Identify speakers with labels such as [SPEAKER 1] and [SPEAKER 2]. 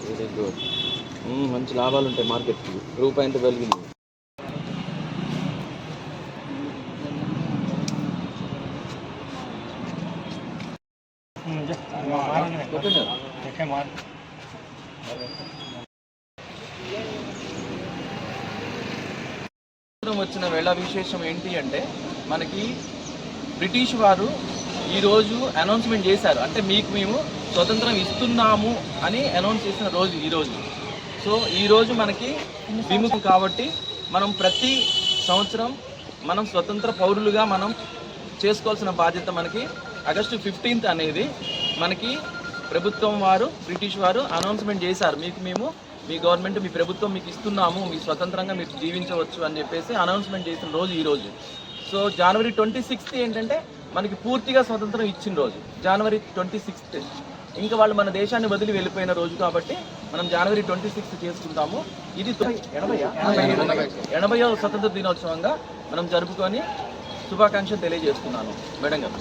[SPEAKER 1] Very good. మంచి లాభాలు ఉంటాయి మార్కెట్కి. రూపాయి ఎంత పెరిగింది. వచ్చిన వేళ విశేషం ఏంటి అంటే మనకి బ్రిటిష్ వారు ఈరోజు అనౌన్స్మెంట్ చేశారు. అంటే మీకు మేము స్వతంత్రం ఇస్తున్నాము అని అనౌన్స్ చేసిన రోజు ఈరోజు. సో ఈరోజు మనకి విముఖం కాబట్టి మనం ప్రతి సంవత్సరం మనం స్వతంత్ర పౌరులుగా మనం చేసుకోవాల్సిన బాధ్యత మనకి. ఆగస్టు 15th అనేది మనకి ప్రభుత్వం వారు, బ్రిటిష్ వారు అనౌన్స్మెంట్ చేశారు. మీకు మేము, మీ గవర్నమెంట్, మీ ప్రభుత్వం మీకు ఇస్తున్నాము, మీ స్వతంత్రంగా మీరు జీవించవచ్చు అని చెప్పేసి అనౌన్స్మెంట్ చేసిన రోజు ఈరోజు. సో జనవరి 26th ఏంటంటే మనకి పూర్తిగా స్వతంత్రం ఇచ్చిన రోజు. జనవరి 26th ఇంకా వాళ్ళు మన దేశాన్ని వదిలి వెళ్ళిపోయిన రోజు కాబట్టి మనం జనవరి 26th చేసుకుంటాము. ఇది 80వ స్వతంత్ర దినోత్సవంగా మనం జరుపుకొని శుభాకాంక్షలు తెలియజేస్తున్నాను మేడం గారు.